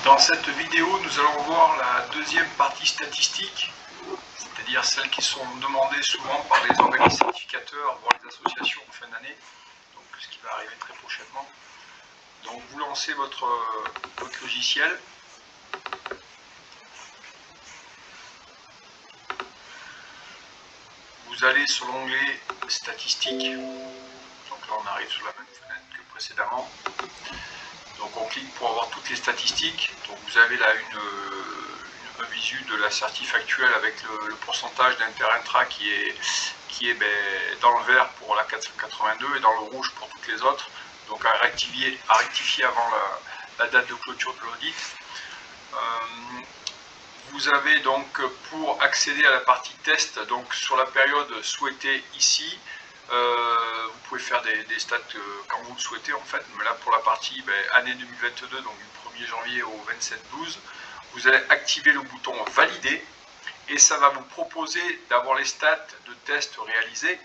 Dans cette vidéo, nous allons voir la deuxième partie statistique, c'est-à-dire celles qui sont demandées souvent par les organismes certificateurs, voire les associations en fin d'année, donc ce qui va arriver très prochainement. Donc vous lancez votre logiciel. Vous allez sur l'onglet statistiques, donc là on arrive sur la même fenêtre que précédemment. Donc on clique pour avoir toutes les statistiques. Donc vous avez là un visu de la certif actuelle avec le pourcentage d'inter-intra qui est dans le vert pour la 482 et dans le rouge pour toutes les autres. Donc à rectifier avant la date de clôture de l'audit. Vous avez donc pour accéder à la partie test, donc sur la période souhaitée ici, vous pouvez faire des stats quand vous le souhaitez en fait, mais là pour la partie année 2022, donc du 1er janvier au 27/12, vous allez activer le bouton valider et ça va vous proposer d'avoir les stats de tests réalisés,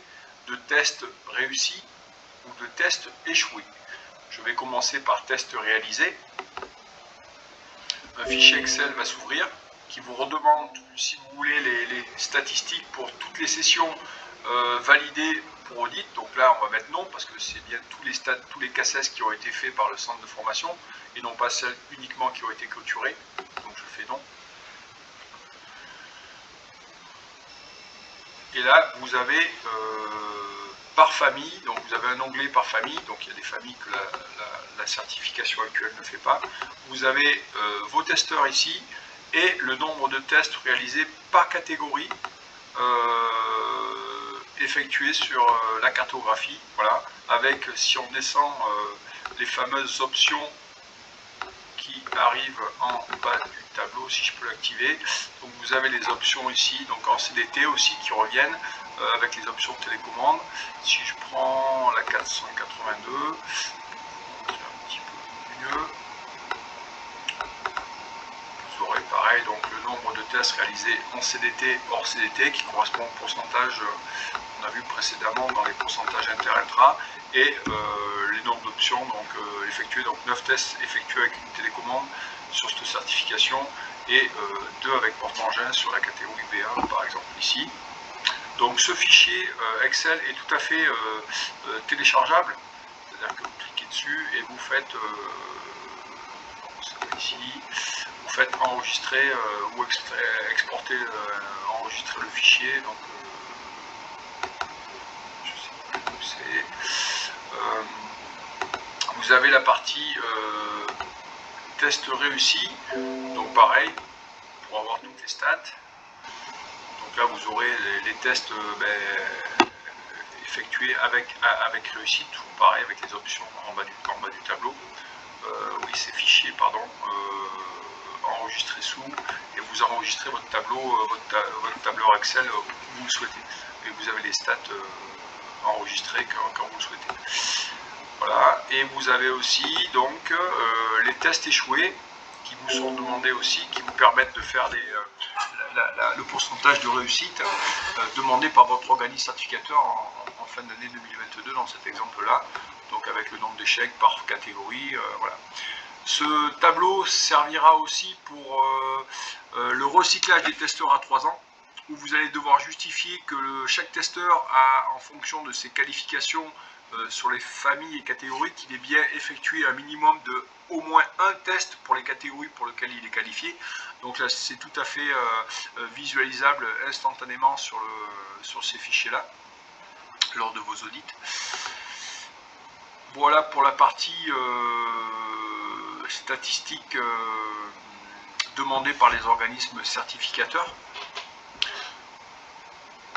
de tests réussis ou de tests échoués. Je vais commencer par test réalisé. Un fichier Excel va s'ouvrir qui vous redemande si vous voulez les statistiques pour toutes les sessions validées pour audit. Donc là on va mettre non parce que c'est bien tous les CACES qui ont été faits par le centre de formation et non pas celles uniquement qui ont été clôturées. Donc je fais non. Et là vous avez par famille, donc vous avez un onglet par famille, donc il y a des familles que la certification actuelle ne fait pas. Vous avez vos testeurs ici et le nombre de tests réalisés par catégorie effectués sur la cartographie, voilà, avec, si on descend, les fameuses options qui arrivent en bas du tableau, si je peux l'activer. Donc vous avez les options ici, donc en CDT aussi qui reviennent avec les options de télécommande. Si je prends la 482, pour vous montrer un petit peu mieux, vous aurez pareil donc le nombre de tests réalisés en CDT, hors CDT, qui correspond au pourcentage qu'on a vu précédemment dans les pourcentages inter-intra, et les nombres d'options donc effectuées, donc 9 tests effectués avec une télécommande sur cette certification et 2 avec porte-engin sur la catégorie B1 par exemple ici. Donc ce fichier Excel est tout à fait téléchargeable, c'est-à-dire que vous cliquez dessus et vous faites ici, vous faites enregistrer ou exporter, enregistrer le fichier. Donc je sais plus où c'est. Vous avez la partie test réussi, donc pareil pour avoir toutes les stats. Donc là vous aurez les tests effectués avec réussite, tout pareil avec les options en bas du tableau. Oui, c'est fichier, pardon, enregistré sous, et vous enregistrez votre tableau, votre tableur Excel où vous le souhaitez. Et vous avez les stats enregistrées quand vous le souhaitez. Voilà, et vous avez aussi donc les tests échoués qui vous sont demandés aussi, qui vous permettent de faire le pourcentage de réussite demandé par votre organisme certificateur en fin d'année 2022 dans cet exemple-là, donc avec le nombre d'échecs par catégorie, voilà. Ce tableau servira aussi pour le recyclage des testeurs à 3 ans, où vous allez devoir justifier que chaque testeur a, en fonction de ses qualifications sur les familles et catégories, qu'il ait bien effectué un minimum de au moins un test pour les catégories pour lesquelles il est qualifié. Donc là c'est tout à fait visualisable instantanément sur ces fichiers là lors de vos audits. Voilà pour la partie statistique demandée par les organismes certificateurs.